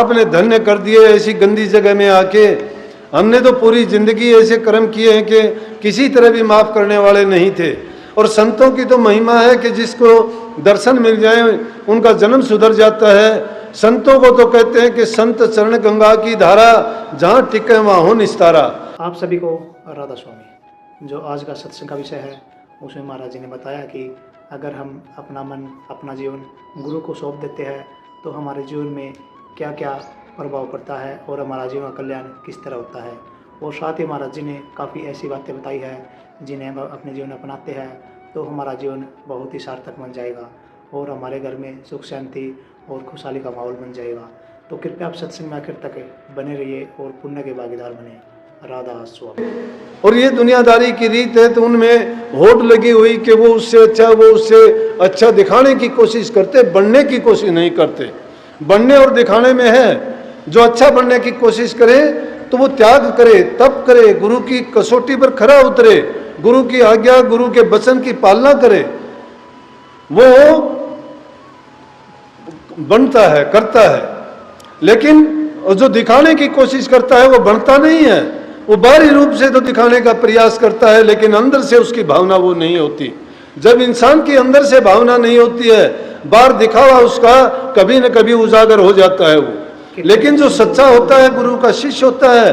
आपने धन्य कर दिए ऐसी गंदी जगह में आके। हमने तो पूरी जिंदगी ऐसे कर्म किए हैं कि किसी तरह भी माफ करने वाले नहीं थे। और संतों की तो महिमा है कि जिसको दर्शन मिल जाए उनका जन्म सुधर जाता है। संतों को तो कहते हैं कि संत चरण गंगा की धारा, जहाँ टिके वहाँ हो निस्तारा। आप सभी को राधा स्वामी। जो आज का सत्संग का विषय है उसमें महाराज जी ने बताया कि अगर हम अपना मन, अपना जीवन गुरु को सौंप देते हैं तो हमारे जीवन में क्या क्या प्रभाव पड़ता है और हमारा जीवन कल्याण किस तरह होता है। और साथ ही महाराज जी ने काफ़ी ऐसी बातें बताई है जिन्हें हम अपने जीवन में अपनाते हैं तो हमारा जीवन बहुत ही सार्थक बन जाएगा और हमारे घर में सुख शांति और खुशहाली का माहौल बन जाएगा। तो कृपया आप सत्संग में आखिर तक बने रहिए और पुण्य के भागीदार बने। राधा स्वामी। और ये दुनियादारी की रीत है तो उनमें होड़ लगी हुई कि वो उससे अच्छा दिखाने की कोशिश करते, बनने की कोशिश नहीं करते। बनने और दिखाने में है। जो अच्छा बनने की कोशिश करे तो वो त्याग करे, तप करे, गुरु की कसौटी पर खरा उतरे, गुरु की आज्ञा, गुरु के वचन की पालना करे, वो बनता है, करता है। लेकिन जो दिखाने की कोशिश करता है वो बनता नहीं है। वो बाहरी रूप से तो दिखाने का प्रयास करता है लेकिन अंदर से उसकी भावना वो नहीं होती। जब इंसान की अंदर से भावना नहीं होती है, बाहर दिखावा उसका कभी न कभी उजागर हो जाता है वो। लेकिन जो सच्चा होता है, गुरु का शिष्य होता है,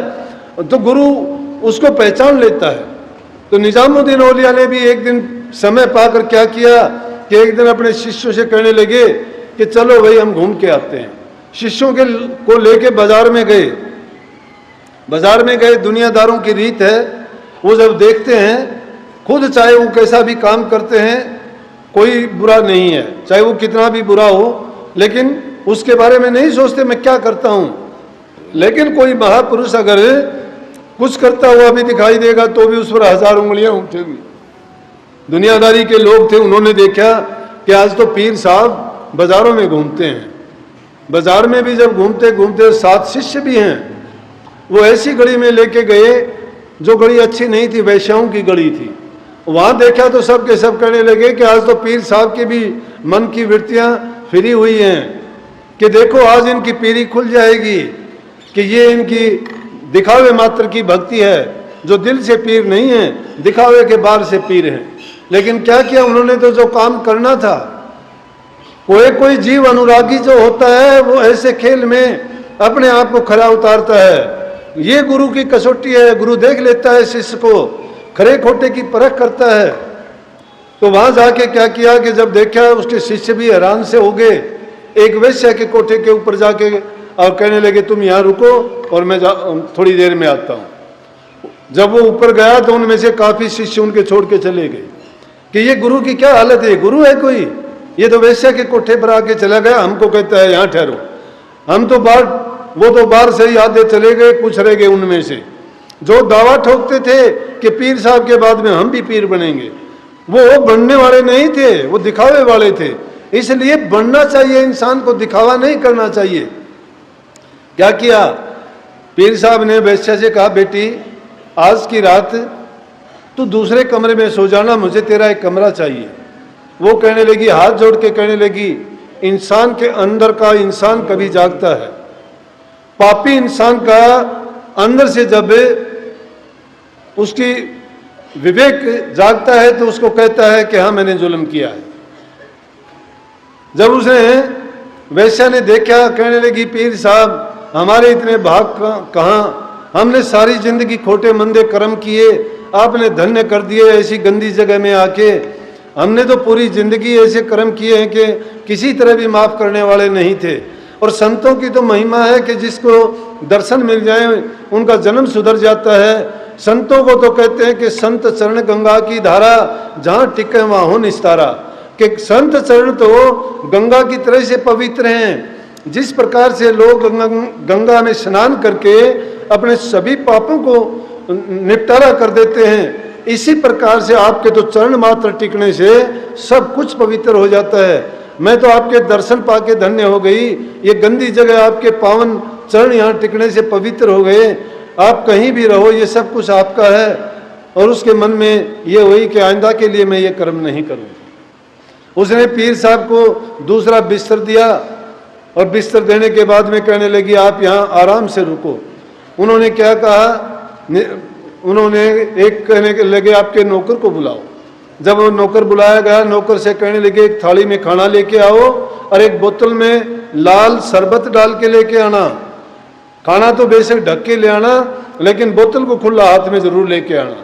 तो गुरु उसको पहचान लेता है। तो निजामुद्दीन औलिया ने भी एक दिन समय पाकर क्या किया कि एक दिन अपने शिष्यों से कहने लगे कि चलो भाई हम घूम के आते हैं। शिष्यों को लेके बाजार में गए। बाजार में गए, दुनियादारों की रीत है, वो जब देखते हैं खुद, चाहे वो कैसा भी काम करते हैं, कोई बुरा नहीं है, चाहे वो कितना भी बुरा हो, लेकिन उसके बारे में नहीं सोचते मैं क्या करता हूं। लेकिन कोई महापुरुष अगर कुछ करता हुआ भी दिखाई देगा तो भी उस पर 1000 उंगलियां उठेगी। दुनियादारी के लोग थे, उन्होंने देखा कि आज तो पीर साहब बाजारों में घूमते हैं। बाजार में भी जब घूमते घूमते 7 शिष्य भी हैं, वो ऐसी गली में लेके गए जो गली अच्छी नहीं थी, वैश्याओं की गली थी। वहां देखा तो सब के सब कहने लगे कि आज तो पीर साहब की भी मन की वृत्तियां फिरी हुई हैं कि देखो आज इनकी पीरी खुल जाएगी कि ये इनकी दिखावे मात्र की भक्ति है, जो दिल से पीर नहीं है, दिखावे के बाहर से पीर हैं। लेकिन क्या किया उन्होंने, तो जो काम करना था। कोई जीव अनुरागी जो होता है वो ऐसे खेल में अपने आप को खरा उतारता है। ये गुरु की कसौटी है, गुरु देख लेता है शिष्य को, खरे खोटे की परख करता है। तो वहां जाके क्या किया कि जब देखा उसके शिष्य भी हैरान से हो गए, एक वैश्य के कोठे के ऊपर जाके और कहने लगे तुम यहाँ रुको और मैं थोड़ी देर में आता हूँ। जब वो ऊपर गया तो उनमें से काफी शिष्य उनके छोड़ के चले गए कि ये गुरु की क्या हालत है, गुरु है कोई, ये तो वैश्य के कोठे पर आके चला गया, हमको कहता है यहाँ ठहरो। हम तो वो तो बाहर से ही आते चले गए, कुछ रह गए उनमें से जो दावा ठोकते थे कि पीर साहब के बाद में हम भी पीर बनेंगे। वो बनने वाले नहीं थे, वो दिखावे वाले थे। इसलिए बनना चाहिए इंसान को, दिखावा नहीं करना चाहिए। क्या किया, पीर साहब ने वैश्या से कहा बेटी आज की रात तू दूसरे कमरे में सो जाना, मुझे तेरा एक कमरा चाहिए। वो कहने लगी, हाथ जोड़ के कहने लगी, इंसान के अंदर का इंसान कभी जागता है। पापी इंसान का अंदर से जब उसकी विवेक जागता है तो उसको कहता है कि हाँ मैंने जुल्म किया है। जब उसने वैश्या ने देखा, कहने लगी पीर साहब हमारे इतने भाग कहाँ, हमने सारी जिंदगी खोटे मंदे कर्म किए, आपने धन्य कर दिए ऐसी गंदी जगह में आके। हमने तो पूरी जिंदगी ऐसे कर्म किए हैं कि किसी तरह भी माफ करने वाले नहीं थे। और संतों की तो महिमा है कि जिसको दर्शन मिल जाए उनका जन्म सुधर जाता है। संतों को तो कहते हैं कि संत चरण गंगा की धारा, जहाँ टिके वहाँ हो निस्तारा। कि संत चरण तो गंगा की तरह से पवित्र हैं। जिस प्रकार से लोग गंगा में स्नान करके अपने सभी पापों को निपटारा कर देते हैं, इसी प्रकार से आपके तो चरण मात्र टिकने से सब कुछ पवित्र हो जाता है। मैं तो आपके दर्शन पाके धन्य हो गई, ये गंदी जगह आपके पावन चरण यहाँ टिकने से पवित्र हो गए। आप कहीं भी रहो, ये सब कुछ आपका है। और उसके मन में ये हुई कि आइंदा के लिए मैं ये कर्म नहीं करूँगा। उसने पीर साहब को दूसरा बिस्तर दिया और बिस्तर देने के बाद में कहने लगी आप यहाँ आराम से रुको। उन्होंने क्या कहा, उन्होंने एक कहने के लगे आपके नौकर को बुलाओ। जब वो नौकर बुलाया गया, नौकर से कहने लगे एक थाली में खाना लेके आओ और एक बोतल में लाल शरबत डाल के लेके आना। खाना तो बेशक ढक के ले आना, लेकिन बोतल को खुला हाथ में जरूर लेके आना।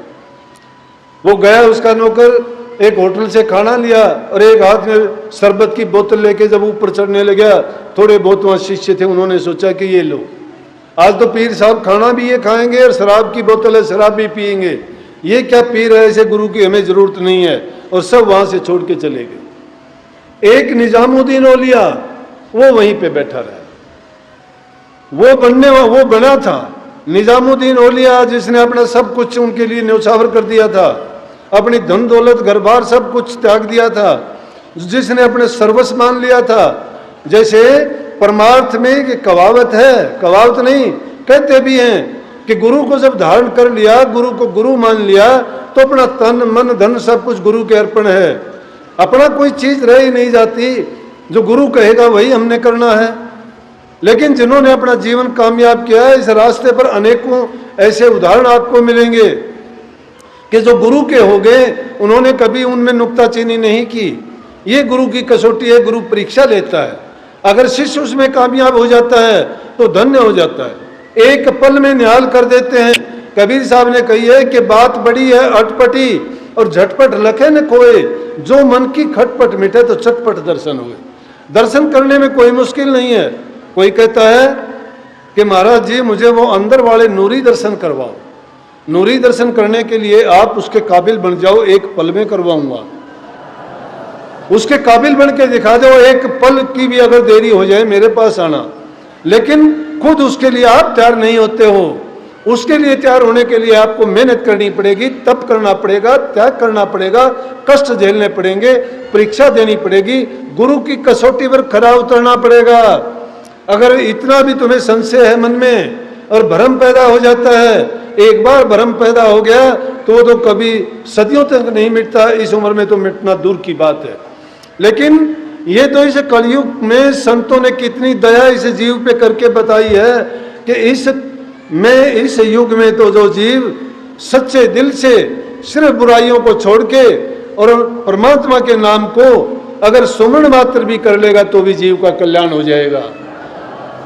वो गया, उसका नौकर एक होटल से खाना लिया और एक हाथ में शरबत की बोतल लेके जब ऊपर चढ़ने लगा, थोड़े बहुत वहाँ शिष्य थे, उन्होंने सोचा कि ये लो, आज तो पीर साहब खाना भी ये खाएंगे और शराब की बोतल है शराब भी पिएंगे, ये क्या पीर है, ऐसे गुरु की हमें जरूरत नहीं है। और सब वहां से छोड़ के चले गए। एक निजामुद्दीन औलिया वो वहीं पे बैठा रहा। वो बना था निजामुद्दीन औलिया, जिसने अपना सब कुछ उनके लिए न्यौछावर कर दिया था, अपनी धन दौलत घर बार सब कुछ त्याग दिया था, जिसने अपने सर्वस्व मान लिया था। जैसे परमार्थ में कि कहावत है, कहावत नहीं कहते भी हैं कि गुरु को जब धारण कर लिया, गुरु को गुरु मान लिया, तो अपना तन मन धन सब कुछ गुरु के अर्पण है। अपना कोई चीज रह ही नहीं जाती, जो गुरु कहेगा वही हमने करना है। लेकिन जिन्होंने अपना जीवन कामयाब किया है, इस रास्ते पर अनेकों ऐसे उदाहरण आपको मिलेंगे कि जो गुरु के हो गए, उन्होंने कभी उनमें नुक्ताचीनी नहीं की। ये गुरु की कसौटी है, गुरु परीक्षा लेता है। अगर शिष्य उसमें कामयाब हो जाता है तो धन्य हो जाता है, एक पल में निहाल कर देते हैं। कबीर साहब ने कही है कि बात बड़ी है अटपटी और झटपट लखे न खोए, जो मन की खटपट मिटे तो चटपट दर्शन हुए। दर्शन करने में कोई मुश्किल नहीं है। कोई कहता है कि महाराज जी मुझे वो अंदर वाले नूरी दर्शन करवाओ। नूरी दर्शन करने के लिए आप उसके काबिल बन जाओ, एक पल में करवाऊंगा। उसके काबिल बन के दिखा दो, एक पल की भी अगर देरी हो जाए मेरे पास आना। लेकिन खुद उसके लिए आप तैयार नहीं होते हो। उसके लिए तैयार होने के लिए आपको मेहनत करनी पड़ेगी, तप करना पड़ेगा, त्याग करना पड़ेगा, कष्ट झेलने पड़ेंगे, परीक्षा देनी पड़ेगी, गुरु की कसौटी पर खरा उतरना पड़ेगा। अगर इतना भी तुम्हें संशय है मन में और भ्रम पैदा हो जाता है, एक बार भ्रम पैदा हो गया तो कभी सदियों तक नहीं मिटता। इस उम्र में तो मिटना दूर की बात है। लेकिन ये तो इस कलयुग में संतों ने कितनी दया इस जीव पे करके बताई है कि इस युग में तो जो जीव सच्चे दिल से सिर्फ बुराइयों को छोड़ के और परमात्मा के नाम को अगर सुमरण मात्र भी कर लेगा तो भी जीव का कल्याण हो जाएगा।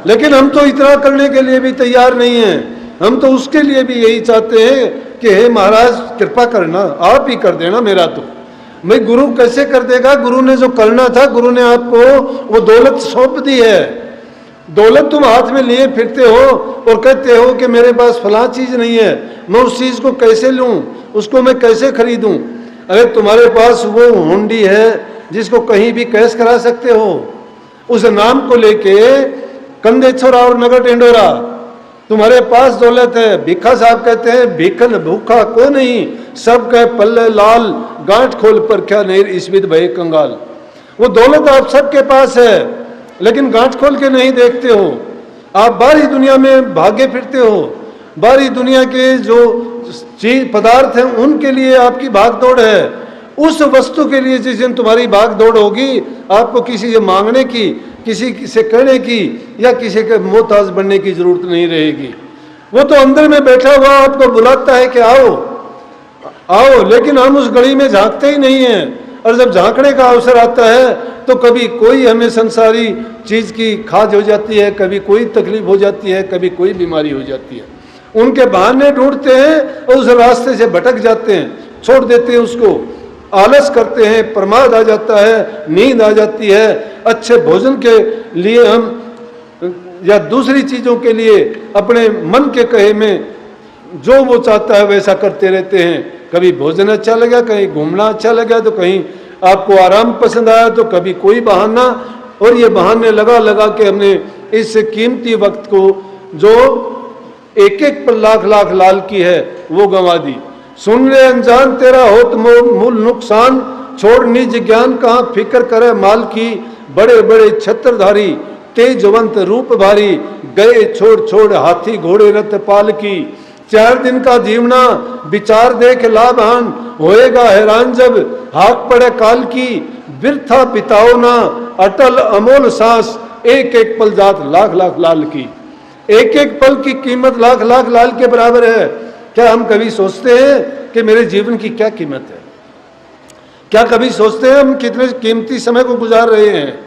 लेकिन हम तो इतना करने के लिए भी तैयार नहीं हैं। हम तो उसके लिए भी यही चाहते हैं कि हे महाराज कृपा करना, आप ही कर देना मेरा तो। भाई गुरु कैसे कर देगा? गुरु ने जो करना था, गुरु ने आपको वो दौलत सौंप दी है। दौलत तुम हाथ में लिए फिरते हो और कहते हो कि मेरे पास फलां चीज नहीं है, मैं उस चीज को कैसे लूं, उसको मैं कैसे खरीदूं। अगर तुम्हारे पास वो हुंडी है जिसको कहीं भी कैश करा सकते हो, उस नाम को लेके कंधे छोरा और नगर टेंडोरा, तुम्हारे पास दौलत है। भिखा साहब कहते हैं भिखन भूखा को नहीं, सब कह पल्ले लाल, गांठ खोल पर क्या नहीं इसविद भय कंगाल। वो दौलत आप सबके पास है, लेकिन गांठ खोल के नहीं देखते हो। आप बाहरी दुनिया में भागे फिरते हो। बाहरी दुनिया के जो चीज पदार्थ हैं उनके लिए आपकी भाग दौड़ है। उस वस्तु के लिए जिस दिन तुम्हारी भाग दौड़ होगी, आपको किसी से मांगने की, किसी से कहने की या किसी के मोहताज बनने की जरूरत नहीं रहेगी। वो तो अंदर में बैठा हुआ आपको बुलाता है कि आओ आओ, लेकिन हम उस गली में झांकते ही नहीं हैं। और जब झांकने का अवसर आता है तो कभी कोई हमें संसारी चीज की खाज हो जाती है, कभी कोई तकलीफ हो जाती है, कभी कोई बीमारी हो जाती है। उनके बहाने ढूंढते हैं और उस रास्ते से भटक जाते हैं, छोड़ देते हैं उसको, आलस करते हैं, प्रमाद आ जाता है, नींद आ जाती है। अच्छे भोजन के लिए हम या दूसरी चीजों के लिए अपने मन के कहे में जो वो चाहता है वैसा करते रहते हैं। कभी भोजन अच्छा लगा, कहीं घूमना अच्छा लगा, तो कहीं आपको आराम पसंद आया, तो कभी कोई बहाना। और ये बहाने लगा लगा के हमने इस कीमती वक्त को जो एक एक पर लाख लाख लाल की है वो गंवा दी। सुन ले अनजान तेरा होत मूल नुकसान, छोड़ निज ज्ञान कहाँ फिक्र करे माल की। बड़े बड़े छत्रधारी तेजवंत रूप भारी, गए छोड़ छोड़ हाथी घोड़े रथ पाल की। 4 दिन का जीवना विचार देख लाभान, होएगा हैरान जब हाथ पड़े काल की। वृथा बिताओ ना अटल अमोल सांस, एक एक पल जात लाख लाख लाल की। एक एक पल की कीमत लाख लाख लाल के बराबर है। क्या हम कभी सोचते हैं कि मेरे जीवन की क्या कीमत है? क्या कभी सोचते हैं हम कितने कीमती समय को गुजार रहे हैं?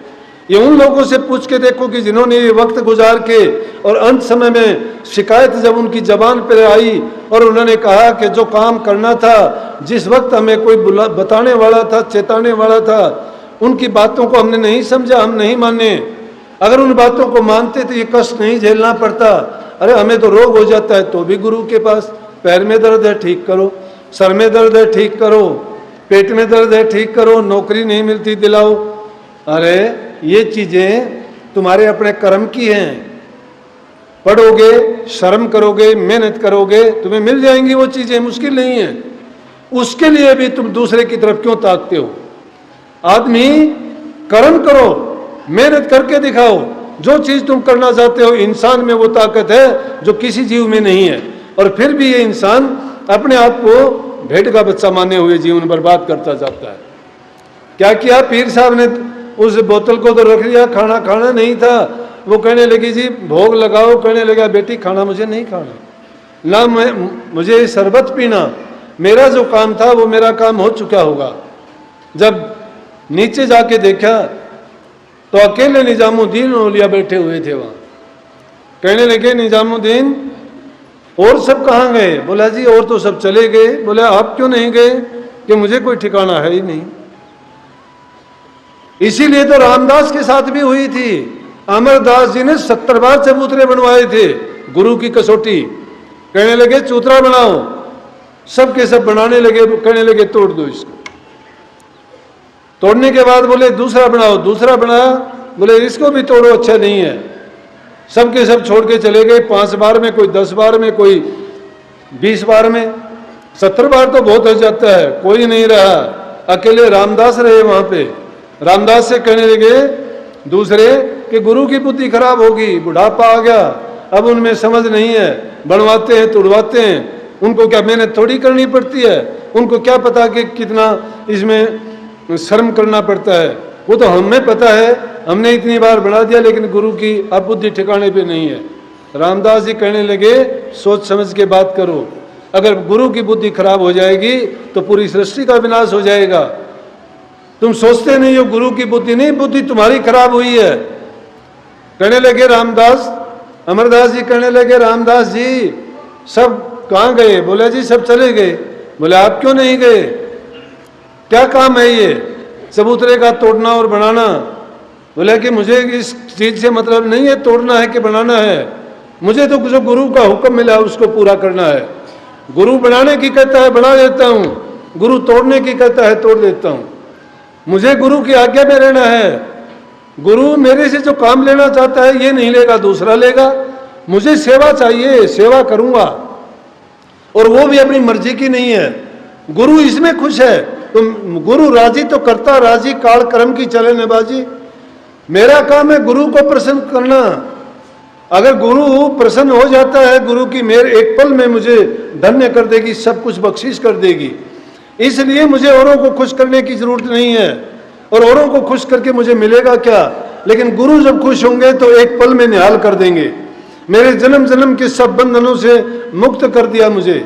ये उन लोगों से पूछ के देखो कि जिन्होंने ये वक्त गुजार के और अंत समय में शिकायत जब उनकी जबान पर आई और उन्होंने कहा कि जो काम करना था, जिस वक्त हमें कोई बताने वाला था, चेताने वाला था, उनकी बातों को हमने नहीं समझा, हम नहीं माने। अगर उन बातों को मानते तो ये कष्ट नहीं झेलना पड़ता। अरे हमें तो रोग हो जाता है तो भी गुरु के पास, पैर में दर्द है ठीक करो, सर में दर्द है ठीक करो, पेट में दर्द है ठीक करो, नौकरी नहीं मिलती दिलाओ। अरे ये चीजें तुम्हारे अपने कर्म की हैं। पढ़ोगे, शर्म करोगे, मेहनत करोगे, तुम्हें मिल जाएंगी वो चीजें, मुश्किल नहीं है। उसके लिए भी तुम दूसरे की तरफ क्यों ताकते हो? आदमी कर्म करो, मेहनत करके दिखाओ। जो चीज तुम करना चाहते हो, इंसान में वो ताकत है जो किसी जीव में नहीं है। और फिर भी ये इंसान अपने आप को भेड़ का बच्चा माने हुए जीवन बर्बाद करता जाता है। क्या किया पीर साहब ने? उस बोतल को तो रख लिया, खाना खाना नहीं था। वो कहने लगी जी भोग लगाओ, कहने लगा बेटी खाना मुझे नहीं खाना, ना मुझे शरबत पीना, मेरा जो काम था वो मेरा काम हो चुका होगा। जब नीचे जाके देखा तो अकेले निजामुद्दीन औलिया बैठे हुए थे वहां। कहने लगे निजामुद्दीन और सब कहाँ गए? बोला जी और तो सब चले गए। बोला आप क्यों नहीं गए? कि मुझे कोई ठिकाना है ही नहीं। इसीलिए तो रामदास के साथ भी हुई थी। अमरदास जी ने 70 बार चबूतरे बनवाए थे गुरु की कसौटी। कहने लगे चूतरा बनाओ, सब के सब बनाने लगे। कहने लगे तोड़ दो इसको। तोड़ने के बाद बोले दूसरा बनाओ, दूसरा बनाया, बोले इसको भी तोड़ो, अच्छा नहीं है। सब के सब छोड़ के चले गए। 5 बार में, कोई 10 बार में, कोई 20 बार में, 70 बार तो बहुत हो जाता है। कोई नहीं रहा, अकेले रामदास रहे वहां पे। रामदास से कहने लगे दूसरे कि गुरु की बुद्धि खराब होगी, बुढ़ापा आ गया, अब उनमें समझ नहीं है, बनवाते हैं तोड़वाते हैं। उनको क्या मेहनत थोड़ी करनी पड़ती है? उनको क्या पता कि कितना इसमें शर्म करना पड़ता है? वो तो हमें पता है, हमने इतनी बार बना दिया, लेकिन गुरु की अब बुद्धि ठिकाने पे नहीं है। रामदास जी कहने लगे सोच समझ के बात करो। अगर गुरु की बुद्धि खराब हो जाएगी तो पूरी सृष्टि का विनाश हो जाएगा। तुम सोचते नहीं हो गुरु की बुद्धि नहीं, बुद्धि तुम्हारी खराब हुई है। कहने लगे रामदास, अमरदास जी कहने लगे रामदास जी सब कहाँ गए? बोले जी सब चले गए। बोले आप क्यों नहीं गए? क्या काम है ये चबूतरे का तोड़ना और बनाना? बोले कि मुझे इस चीज से मतलब नहीं है तोड़ना है कि बनाना है, मुझे तो जो गुरु का हुक्म मिला उसको पूरा करना है। गुरु बनाने की कहता है बना देता हूँ, गुरु तोड़ने की कहता है तोड़ देता हूँ। मुझे गुरु की आज्ञा में रहना है। गुरु मेरे से जो काम लेना चाहता है ये नहीं लेगा, दूसरा लेगा। मुझे सेवा चाहिए, सेवा करूंगा, और वो भी अपनी मर्जी की नहीं है। गुरु इसमें खुश है तो गुरु राजी तो करता, राजी काल कर्म की चले नबाजी। मेरा काम है गुरु को प्रसन्न करना। अगर गुरु प्रसन्न हो जाता है, गुरु की मेहर एक पल में मुझे धन्य कर देगी, सब कुछ बख्शिश कर देगी। इसलिए मुझे औरों को खुश करने की जरूरत नहीं है, और औरों को खुश करके मुझे मिलेगा क्या? लेकिन गुरु जब खुश होंगे तो एक पल में निहाल कर देंगे। मेरे जन्म जन्म के सब बंधनों से मुक्त कर दिया मुझे।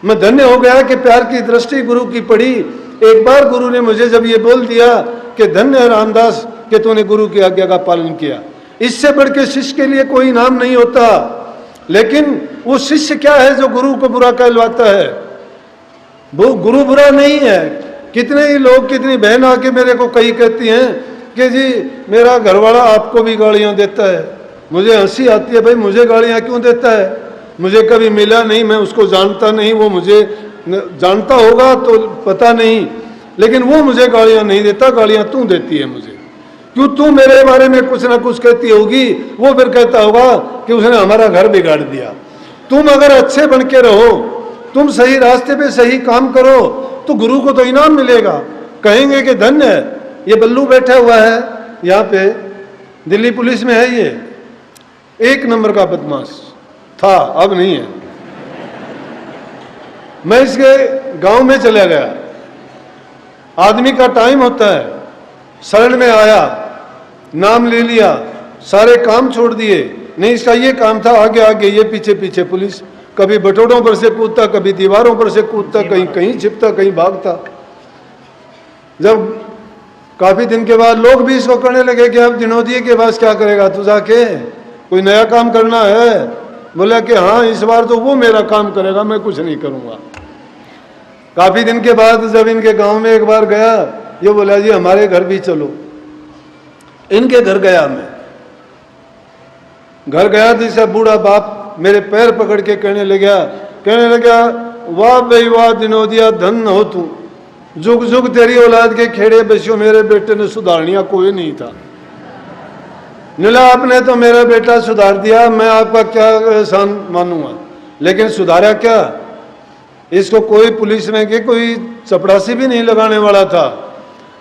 मैं धन्य हो गया कि प्यार की दृष्टि गुरु की पड़ी। एक बार गुरु ने मुझे जब ये बोल दिया कि धन्य है रामदास कि तूने गुरु की आज्ञा का पालन किया, इससे बढ़ के शिष्य के लिए कोई नाम नहीं होता। लेकिन वो शिष्य क्या है जो गुरु को बुरा कहलवाता है? वो गुरु बुरा नहीं है। कितने ही लोग, कितनी बहन आके मेरे को कई कहती हैं कि जी मेरा घरवाला आपको भी गालियां देता है। मुझे हंसी आती है, भाई मुझे गालियां क्यों देता है? मुझे कभी मिला नहीं, मैं उसको जानता नहीं, वो मुझे जानता होगा तो पता नहीं, लेकिन वो मुझे गालियां नहीं देता, गालियां तू देती है मुझे। क्यों? तू मेरे बारे में कुछ ना कुछ कहती होगी, वो फिर कहता होगा कि उसने हमारा घर बिगाड़ दिया। तुम अगर अच्छे बन के रहो, तुम सही रास्ते पे सही काम करो तो गुरु को तो इनाम मिलेगा। कहेंगे कि धन्य है, ये बल्लू बैठा हुआ है यहाँ पे, दिल्ली पुलिस में है, ये 1 नंबर का बदमाश था, अब नहीं है। मैं इसके गांव में चला गया, आदमी का टाइम होता है, शरण में आया, नाम ले लिया, सारे काम छोड़ दिए। नहीं, इसका ये काम था, आगे आगे ये पीछे पीछे पुलिस, कभी बटोरों पर से कूदता, कभी दीवारों पर से कूदता, कहीं कहीं छिपता, कहीं भागता। जब काफी दिन के बाद लोग भी इसको करने लगे कि अब दिनोदिये के पास क्या करेगा तू जाके, कोई नया काम करना है? बोला कि हाँ, इस बार तो वो मेरा काम करेगा, मैं कुछ नहीं करूंगा। काफी दिन के बाद जब इनके गांव में एक बार गया, ये बोला जी हमारे घर भी चलो। इनके घर गया, मैं घर गया तो इसका बूढ़ा बाप मेरे पैर पकड़ के कहने लगा वाह भाई वाह दिनोदिया, धन हो तू, जुग जुग तेरी औलाद के खेड़े बसियों, मेरे बेटे ने सुधारनिया कोई नहीं था। नीला आपने तो मेरा बेटा सुधार दिया, मैं आपका क्या एहसान मानूंगा, लेकिन सुधारा क्या? इसको कोई पुलिस में के कोई चपरासी भी नहीं लगाने वाला था।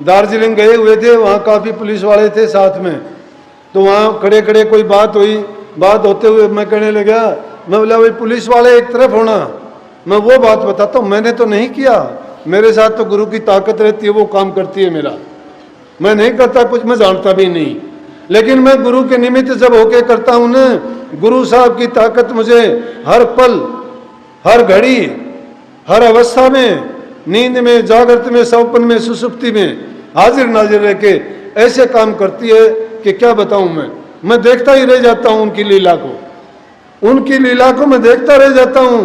दार्जिलिंग गए हुए थे, वहाँ काफ़ी पुलिस वाले थे साथ में, तो वहाँ खड़े खड़े कोई बात हुई, बात होते हुए मैं कहने लगा, मैं बोला भाई पुलिस वाले एक तरफ होना, मैं वो बात बताता हूँ, मैंने तो नहीं किया, मेरे साथ तो गुरु की ताकत रहती है, वो काम करती है मेरा, मैं नहीं करता कुछ, मैं जानता भी नहीं, लेकिन मैं गुरु के निमित्त जब होके करता हूँ ना, गुरु साहब की ताकत मुझे हर पल, हर घड़ी, हर अवस्था में, नींद में, जागृत में, सपन में, सुसुप्ति में हाजिर नाजिर रह के ऐसे काम करती है कि क्या बताऊं मैं देखता ही रह जाता हूं उनकी लीला को मैं देखता रह जाता हूं।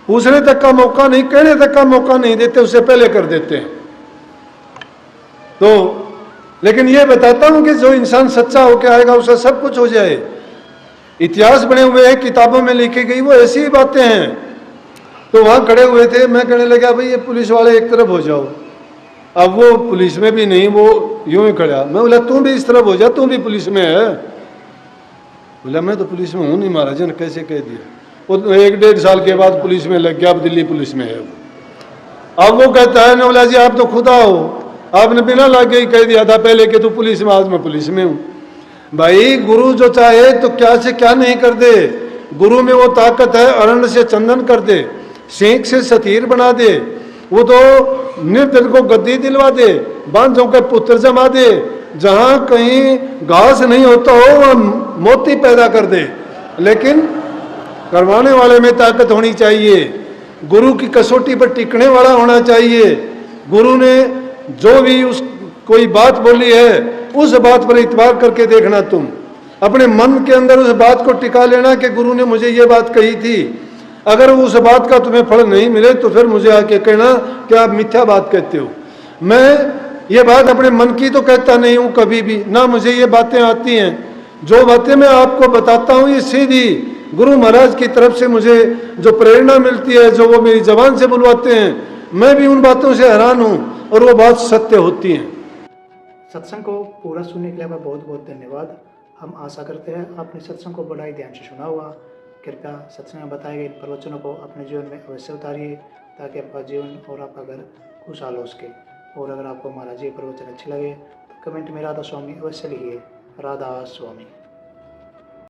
पूछने तक का मौका नहीं, कहने तक का मौका नहीं देते, उससे पहले कर देते हैं। तो लेकिन ये बताता हूं कि जो इंसान सच्चा होकर आएगा उसका सब कुछ हो जाए। इतिहास बने हुए हैं, किताबों में लिखी गई वो ऐसी ही बातें हैं। तो वहां खड़े हुए थे, मैं कहने लगा भाई ये पुलिस वाले एक तरफ हो जाओ। अब वो पुलिस में भी नहीं, वो यूं ही खड़ा। मैं बोला तू भी इस तरफ हो जा, तू भी पुलिस में है। बोला मैं तो पुलिस में हूं नहीं महाराज ने कैसे कह दिया। वो 1-1.5 साल के बाद पुलिस में लग गया, अब दिल्ली पुलिस में है। अब वो कहता है ना, बोला जी आप तो खुदा हो, आपने बिना लागे ही कह दिया था पहले कि तू पुलिस में, आज मैं पुलिस में हूं। भाई गुरु जो चाहे तो क्या से क्या नहीं कर दे। गुरु में वो ताकत है, अरण्य से चंदन कर दे, सीख से सतीर बना दे, वो तो निर्धन को गद्दी दिलवा दे, बांझों के पुत्र जमा दे, जहां कहीं घास नहीं होता हो वह मोती पैदा कर दे। लेकिन करवाने वाले में ताकत होनी चाहिए, गुरु की कसौटी पर टिकने वाला होना चाहिए। गुरु ने जो भी उस कोई बात बोली है उस बात पर इतबार करके देखना, तुम अपने मन के अंदर उस बात को टिका लेना कि गुरु ने मुझे ये बात कही थी। अगर उस बात का तुम्हें फल नहीं मिले तो फिर मुझे आके कहना कि आप मिथ्या बात कहते हो। मैं ये बात अपने मन की तो कहता नहीं हूं कभी भी, ना मुझे ये बातें आती हैं। जो बातें मैं आपको बताता हूं ये सीधी गुरु महाराज की तरफ से मुझे जो प्रेरणा मिलती है, जो वो मेरी जबान से बुलवाते हैं, मैं भी उन बातों से हैरान हूं और वो बात सत्य होती है। सत्संग को पूरा सुनने के लिए आपका बहुत बहुत धन्यवाद। हम आशा करते हैं आपने सत्संग को बड़ा ही ध्यान से सुना होगा। कृपया सत्संग में बताए गए इन प्रवचनों को अपने जीवन में अवश्य उतारिए, ताकि आपका जीवन और आपका घर खुशहाल हो सके। और अगर आपको हमारा ये प्रवचन अच्छे लगे तो कमेंट में राधा स्वामी अवश्य लिखिए। राधा स्वामी।